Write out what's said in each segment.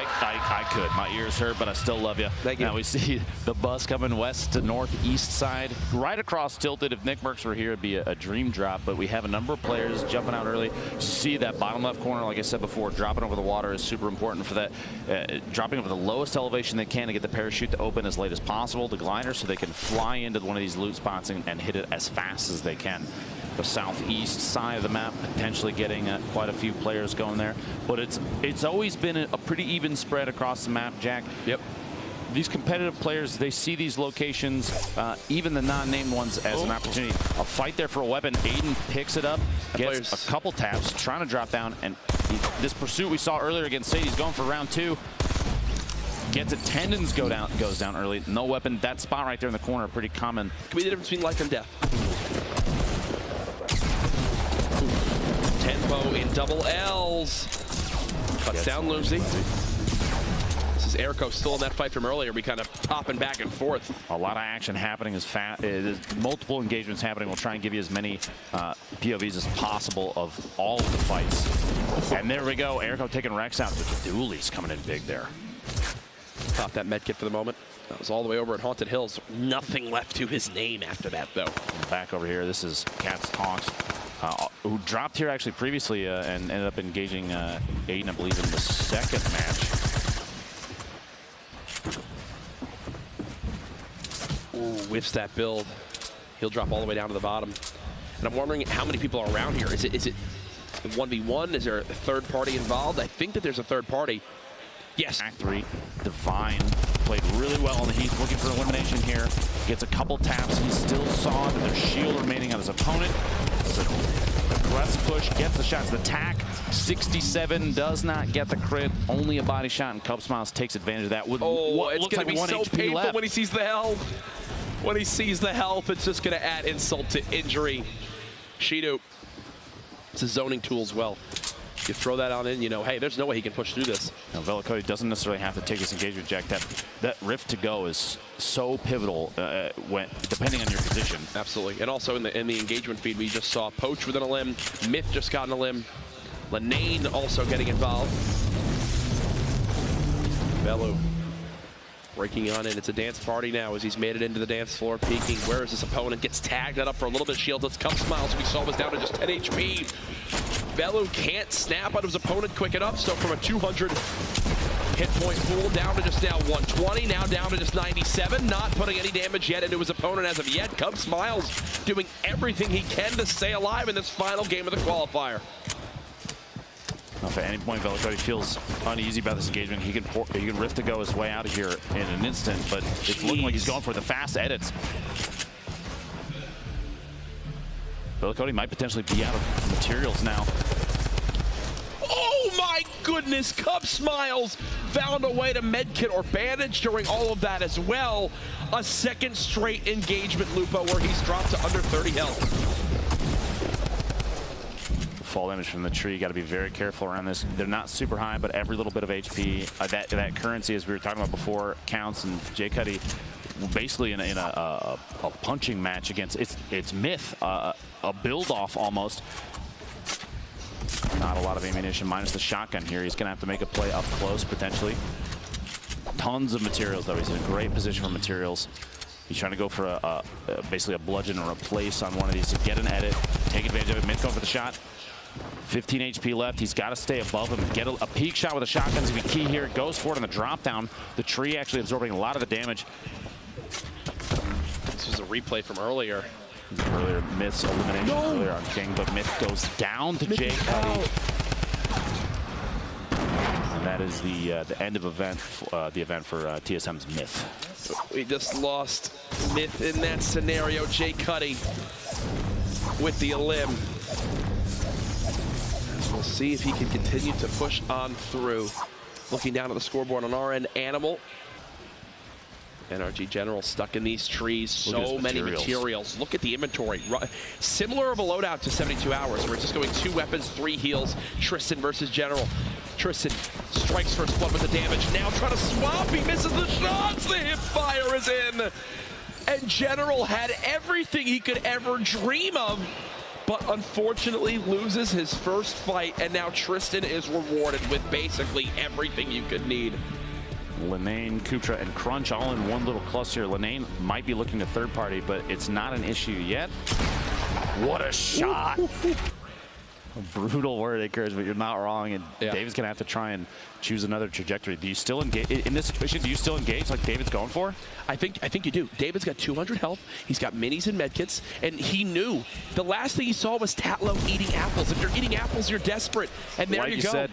I could. My ears hurt, but I still love you. Thank you. Now we see the bus coming west to northeast side, right across Tilted. If Nick Merckx were here, it'd be a dream drop, but we have a number of players jumping out early. You see that bottom left corner, like I said before, dropping over the water is super important for that. Dropping over the lowest elevation they can to get the parachute to open as late as possible, the glider, so they can fly into one of these loot spots and hit it as fast as they can. The southeast side of the map, potentially getting quite a few players going there. But it's always been a pretty even spread across the map, Jack. Yep. These competitive players, they see these locations, even the non-named ones, as an opportunity. A fight there for a weapon. Aiden picks it up, gets a couple taps, trying to drop down, and this pursuit we saw earlier against Sadie, he's going for round 2. Gets it, tendons goes down early. No weapon. That spot right there in the corner, pretty common. Could be the difference between life and death. Tempo in double L's. Cuts down Lucy. This is Erico still in that fight from earlier. We kind of popping back and forth. A lot of action happening as fast. There's multiple engagements happening. We'll try and give you as many POVs as possible of all of the fights. And there we go. Erico taking Rex out. The dualies coming in big there. Pop that med kit for the moment. That was all the way over at Haunted Hills. Nothing left to his name after that, though. Back over here, this is Cats Hawks, who dropped here actually previously and ended up engaging Aiden, I believe, in the second match. Ooh, whiffs that build. He'll drop all the way down to the bottom. And I'm wondering how many people are around here. Is it 1v1? Is there a third party involved? I think that there's a third party. Yes. Act 3, Divine played really well on the Heath, looking for elimination here. Gets a couple taps. He still saw that there's shield remaining on his opponent. So aggressive push, gets the shots. The tack, 67, does not get the crit. Only a body shot, and Cub Smiles takes advantage of that. With what it's going to be so painful left. when he sees the health. When he sees the health, it's just going to add insult to injury. Shido, it's a zoning tool as well. You throw that on in, you know, hey, there's no way he can push through this. Now, Velicody doesn't necessarily have to take this engagement, Jack. That rift to go is so pivotal when depending on your position. Absolutely. And also in the engagement feed, we just saw Poach within a limb. Myth just got in a limb. Lanane also getting involved. Velu breaking on in. It's a dance party now as he's made it into the dance floor, peeking. Where is his opponent? Gets tagged up for a little bit of shield. Let's Cub Smiles, we saw was down to just 10 HP. Velu can't snap on his opponent quick enough, so from a 200 hit point pool down to just now 120, now down to just 97, not putting any damage yet into his opponent as of yet. Cub Smiles doing everything he can to stay alive in this final game of the qualifier. If at any point Velicody feels uneasy about this engagement, he can rift to go his way out of here in an instant, but it's looking like he's going for the fast edits. Velicody might potentially be out of materials now. Oh my goodness, Cub Smiles found a way to medkit or bandage during all of that as well. A second straight engagement, Lupo, where he's dropped to under 30 health. Fall damage from the tree, you got to be very careful around this. They're not super high, but every little bit of HP, that currency, as we were talking about before, counts. And Jay Cuddy basically in a punching match against it's Myth, a build-off almost. Not a lot of ammunition, minus the shotgun here. He's going to have to make a play up close, potentially. Tons of materials, though. He's in a great position for materials. He's trying to go for basically a bludgeon or a place on one of these to get an edit, take advantage of it. Myth going for the shot. 15 HP left. He's got to stay above him and get a peak shot with a shotgun is going to be key here. Goes for it on the drop down. The tree actually absorbing a lot of the damage. This was a replay from earlier. Earlier Myth's elimination earlier on King, but Myth goes down to Jay Cuddy. And that is the end of the event for TSM's Myth. We just lost Myth in that scenario. Jay Cuddy with the elim. We'll see if he can continue to push on through. Looking down at the scoreboard on our end, Animal. NRG General stuck in these trees. So many materials. Look at the inventory. Similar of a loadout to 72 Hours. We're just going 2 weapons, 3 heals. Tristan versus General. Tristan strikes first blood with the damage. Now trying to swap. He misses the shots. The hip fire is in. And General had everything he could ever dream of but unfortunately loses his first fight, and now Tristan is rewarded with basically everything you could need. Linane, Kutra, and Crunch all in one little cluster. Linane might be looking to third party, but it's not an issue yet. What a shot! A brutal word, Akers, but you're not wrong. And yeah. David's gonna have to try and choose another trajectory. Do you still engage in this situation? Do you still engage like David's going for? I think you do. David's got 200 health. He's got minis and medkits, and he knew the last thing he saw was Tatlow eating apples. If you're eating apples, you're desperate, and there like you go. Said,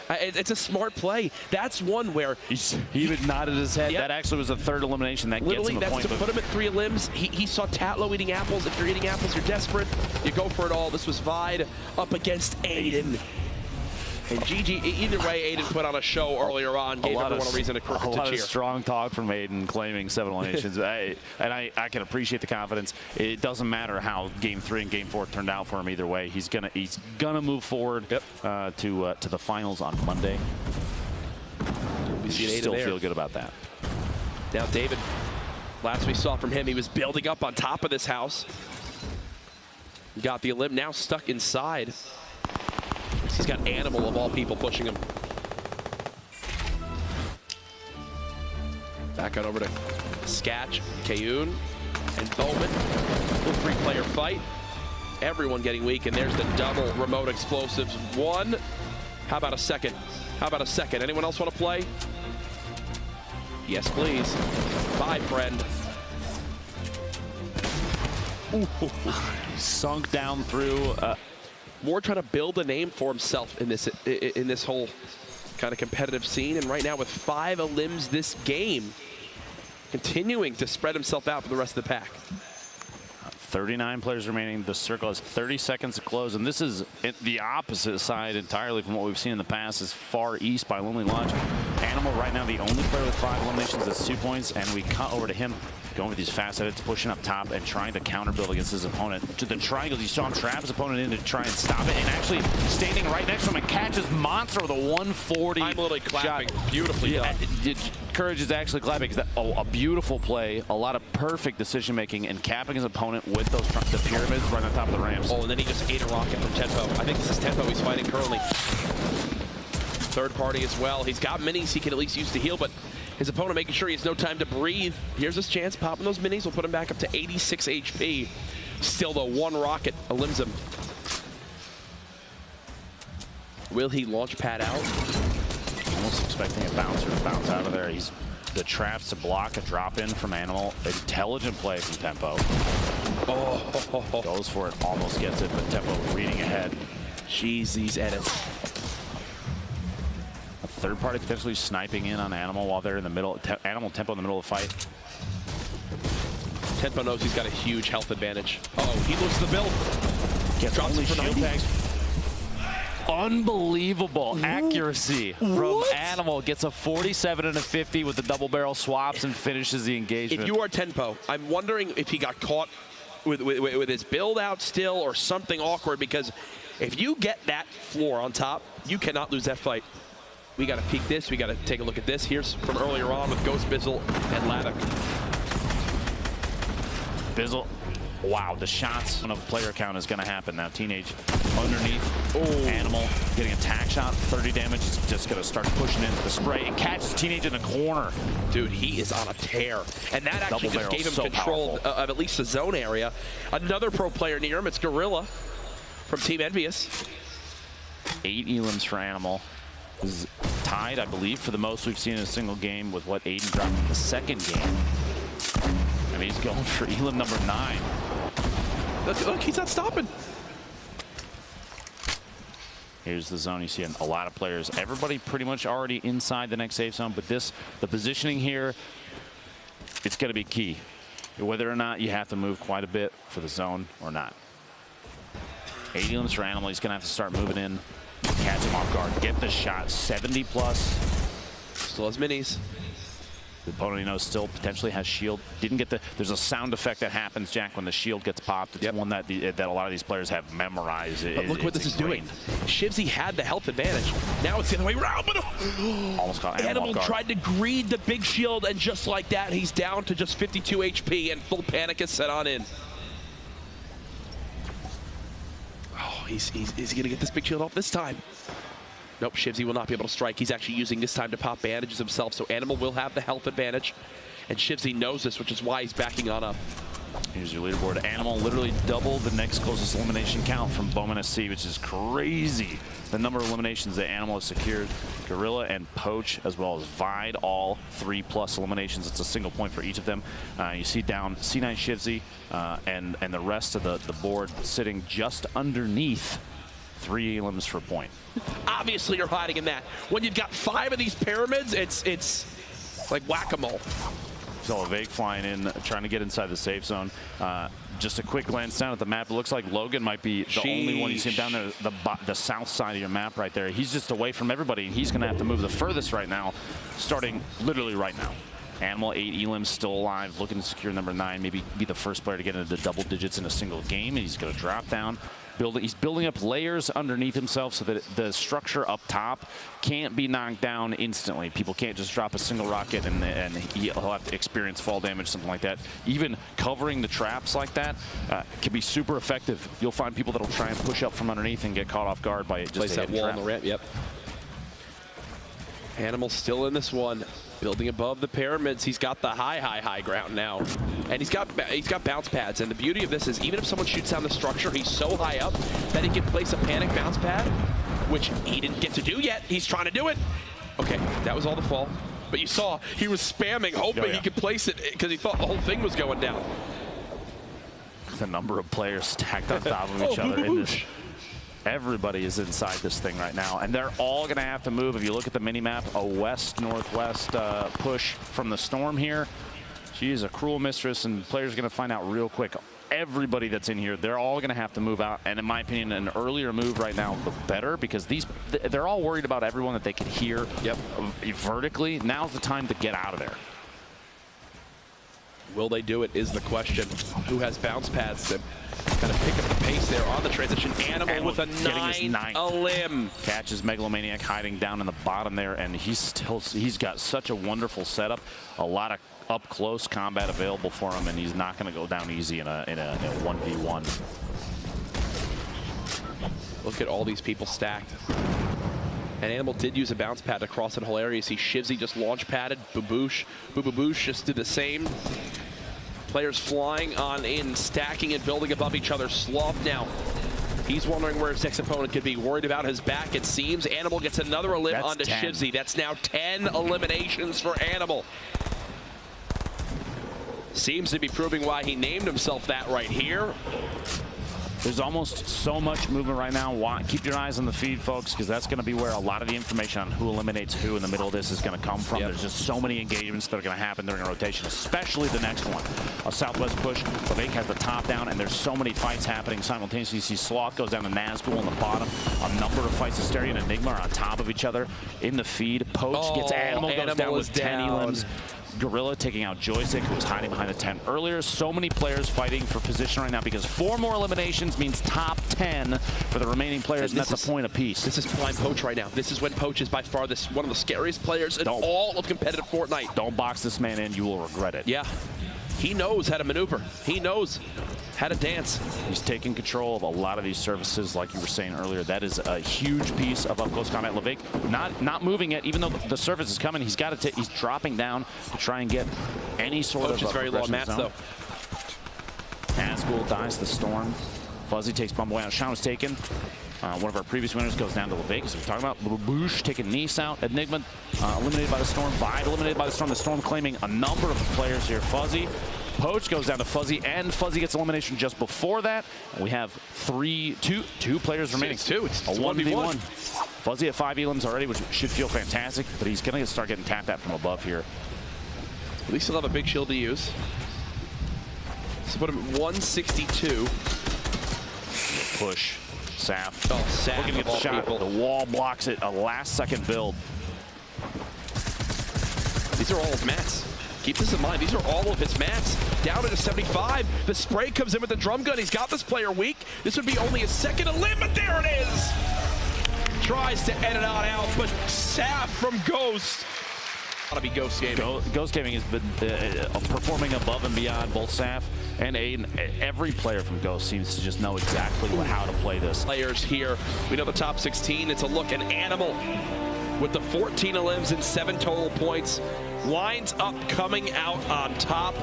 it's a smart play. That's one where he even nodded his head. Yep. That actually was a third elimination. That literally gets him a point. That's to put him at 3 limbs. He saw Tatlow eating apples. If you're eating apples, you're desperate. You go for it all. This was Vide up against Aiden. And GG, either way, Aiden put on a show earlier on, gave everyone a reason to cheer. A lot of strong talk from Aiden claiming 7 eliminations. I can appreciate the confidence. It doesn't matter how Game 3 and Game 4 turned out for him either way. He's gonna move forward to the finals on Monday. We still feel good about that. Now David, last we saw from him, he was building up on top of this house. Got the elim, now stuck inside. He's got Animal of all people pushing him. Back out over to Sketch, Kayun, and Bowman. Little 3-player fight. Everyone getting weak, and there's the double remote explosives. 1. How about a second? How about a second? Anyone else want to play? Yes, please. Bye, friend. Ooh. Sunk down through. More trying to build a name for himself in this whole kind of competitive scene, and right now with 5 elims this game, continuing to spread himself out for the rest of the pack. 39 players remaining. The circle has 30 seconds to close, and this is the opposite side entirely from what we've seen in the past. Is far east by Lonely Lodge. Animal right now the only player with 5 eliminations. That's 2 points, and we cut over to him. Going with these fast edits, pushing up top and trying to counter build against his opponent. To the triangles, you saw him trap his opponent in to try and stop it, and actually standing right next to him and catches Monster with a 140 I'm literally clapping. Shot. Beautifully done. Courage is actually clapping. A beautiful play, a lot of perfect decision making, and capping his opponent with those the pyramids right on top of the ramps. Oh, and then he just ate a rocket from Tempo. I think this is Tempo he's fighting currently. Third party as well. He's got minis he can at least use to heal, but his opponent making sure he has no time to breathe. Here's his chance, popping those minis will put him back up to 86 HP. Still though, 1 rocket elims him. Will he launch pad out? Almost expecting a bouncer to bounce out of there. He's the traps to block a drop in from Animal. Intelligent play from Tempo. Oh. Goes for it, almost gets it, but Tempo reading ahead. Jeez, these edits. Third party potentially sniping in on Animal while they're in the middle. Animal Tempo in the middle of the fight. Tempo knows he's got a huge health advantage. Oh, he loses the build. Gets drops only it for shield 90. tags. Unbelievable accuracy from Animal. Gets a 47 and a 50 with the double barrel swaps and finishes the engagement. If you are Tempo, I'm wondering if he got caught with his build out still or something awkward, because if you get that floor on top, you cannot lose that fight. We got to peek this. We got to take a look at this. Here's from earlier on with Ghost Bizzle and Laddock. Bizzle, wow, the shots of player count is going to happen now. Teenage underneath. Oh, Animal getting a tack shot, 30 damage. He's just going to start pushing into the spray and catches Teenage in the corner. Dude, he is on a tear. And that actually just gave him control of at least the zone area. Another pro player near him, it's Gorilla from Team Envious. 8 elims for Animal. Is tied, I believe, for the most we've seen in a single game with what Aiden dropped in the second game. I mean, he's going for elim number 9. Look, he's not stopping. Here's the zone. You see a lot of players. Everybody pretty much already inside the next safe zone, but the positioning here, it's going to be key. Whether or not you have to move quite a bit for the zone or not. 8 elims for Animal. He's going to have to start moving in. Catch him off guard. Get the shot. 70 plus. Still has minis. The opponent, you know, still potentially has shield. Didn't get the. There's a sound effect that happens, Jack, when the shield gets popped. It's one that a lot of these players have memorized. But look what this is doing. Shivsy had the health advantage. Now it's the other way around. But almost caught Animal tried to greed the big shield, and just like that, he's down to just 52 HP, and full panic is set on in. Oh, is he going to get this big shield off this time? Nope, Shivzy will not be able to strike. He's actually using this time to pop bandages himself, so Animal will have the health advantage. And Shivzy knows this, which is why he's backing on up. Here's your leaderboard. Animal literally doubled the next closest elimination count from Bowman SC, which is crazy. The number of eliminations that Animal has secured. Gorilla and Poach, as well as Vide, all 3+ eliminations. It's a single point for each of them. You see down C9 Shivzy and the rest of the board sitting just underneath 3 elims for a point. Obviously, you're hiding in that. When you've got 5 of these pyramids, it's like whack-a-mole. So Avxry flying in, trying to get inside the safe zone. Just a quick glance down at the map. It looks like Logan might be the only one. You see him down there, the south side of your map right there. He's just away from everybody, and he's going to have to move the furthest right now, starting literally right now. Animal, 8 elims still alive, looking to secure number 9, maybe be the first player to get into double digits in a single game, and he's going to drop down. He's building up layers underneath himself so that the structure up top can't be knocked down instantly. People can't just drop a single rocket and he'll have to experience fall damage, something like that. Even covering the traps like that can be super effective. You'll find people that'll try and push up from underneath and get caught off guard by just place that wall on the ramp. Yep. Animal still in this one, building above the pyramids. He's got the high ground now, and he's got bounce pads. And the beauty of this is, even if someone shoots down the structure, he's so high up that he can place a panic bounce pad, which he didn't get to do yet. He's trying to do it. Okay, that was all the fall, but you saw he was spamming, hoping he could place it because he thought the whole thing was going down. The number of players stacked on top of each other in this. Everybody is inside this thing right now, and they're all going to have to move. If you look at the mini-map, a west-northwest push from the Storm here. She is a cruel mistress, and players are going to find out real quick. Everybody that's in here, they're all going to have to move out, and in my opinion, an earlier move right now, the better, because they're all worried about everyone that they could hear vertically. Now's the time to get out of there. Will they do it is the question. Who has bounce pads to kind of pick up the pace there on the transition? Animal with a 9 elim. Catches Megalomaniac hiding down in the bottom there, and he's got such a wonderful setup. A lot of up-close combat available for him, and he's not going to go down easy in a 1v1. Look at all these people stacked. And Animal did use a bounce pad to cross that whole area. You see Shivzy just launch padded. Boo-Boo-Boosh just did the same. Players flying on in, stacking and building above each other. Sloth now. He's wondering where his next opponent could be. Worried about his back, it seems. Animal gets another elim onto Shivzy. That's now 10 eliminations for Animal. Seems to be proving why he named himself that right here. There's almost so much movement right now. Keep your eyes on the feed, folks, because that's going to be where a lot of the information on who eliminates who in the middle of this is going to come from. There's just so many engagements that are going to happen during a rotation, especially the next one. A southwest push. Avxry has the top down, and there's so many fights happening simultaneously. You see Sloth goes down to Nazgul in the bottom. A number of fights. Hysteria and Enigma are on top of each other in the feed. Poach gets Animal, goes down with 10 elims. Gorilla taking out Joystick, who was hiding behind the tent earlier. So many players fighting for position right now because 4 more eliminations means top 10 for the remaining players, and that's a point apiece. This is prime Poach right now. This is when Poach is by far one of the scariest players in all of competitive Fortnite. Don't box this man in. You will regret it. Yeah. He knows how to maneuver. He knows how to dance. He's taking control of a lot of these surfaces, like you were saying earlier. That is a huge piece of up-close combat. Avxry not moving yet, even though the surface is coming. He's got to. He's dropping down to try and get any sort Poach of. Is very low on mats though. Nazgul dies the Storm. Fuzzy takes Bumble out. Sean was taken. One of our previous winners goes down to Avxry. So we're talking about Boosh taking Nice out. Enigma eliminated by the Storm. Vide eliminated by the Storm. The Storm claiming a number of players here. Fuzzy. Poach goes down to Fuzzy, and Fuzzy gets elimination just before that. We have two players remaining. It's 2. It's a 1v1. Fuzzy at 5 elims already, which should feel fantastic, but he's going to start getting tapped at from above here. At least he'll have a big shield to use. So put him at 162. Push. Sap. Oh, Sap. Looking to get the shot. The wall blocks it. A last-second build. These are all his mats. Keep this in mind. These are all of his mats. Down at a 75. The spray comes in with the drum gun. He's got this player weak. This would be only a second elim, but there it is. Tries to edit it out, but Sap from Ghost. to be Ghost Gaming. Ghost Gaming has been performing above and beyond, both Saf and Aiden. Every player from Ghost seems to just know exactly how to play this. Players here. We know the top 16. It's a look, an Animal with the 14 elims and 7 total points. Lines up, coming out on top.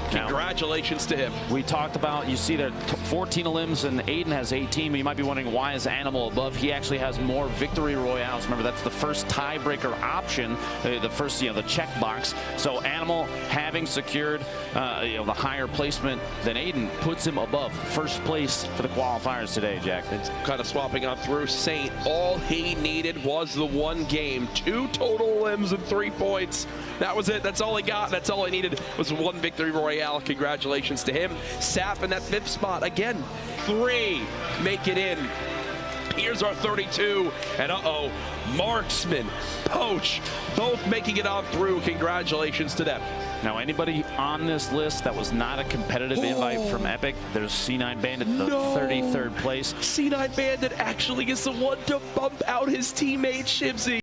Congratulations to him. We talked about, you see there 14 elims and Aiden has 18. You might be wondering, why is Animal above? He actually has more victory royales. Remember, that's the first tiebreaker option, the first, the check box. So Animal, having secured the higher placement than Aiden, puts him above first place for the qualifiers today, Jack. It's kind of swapping on through. Saint, all he needed was the one game. 2 total elims and 3 points. That was it. That's all he got. That's all he needed was one victory royale. Congratulations to him. Saf in that 5th spot. Again, 3 make it in. Here's our 32. And Marksman, Poach, both making it on through. Congratulations to them. Now, anybody on this list that was not a competitive invite from Epic, there's C9 Bandit, the 33rd place. C9 Bandit actually is the one to bump out his teammate, Shibsy.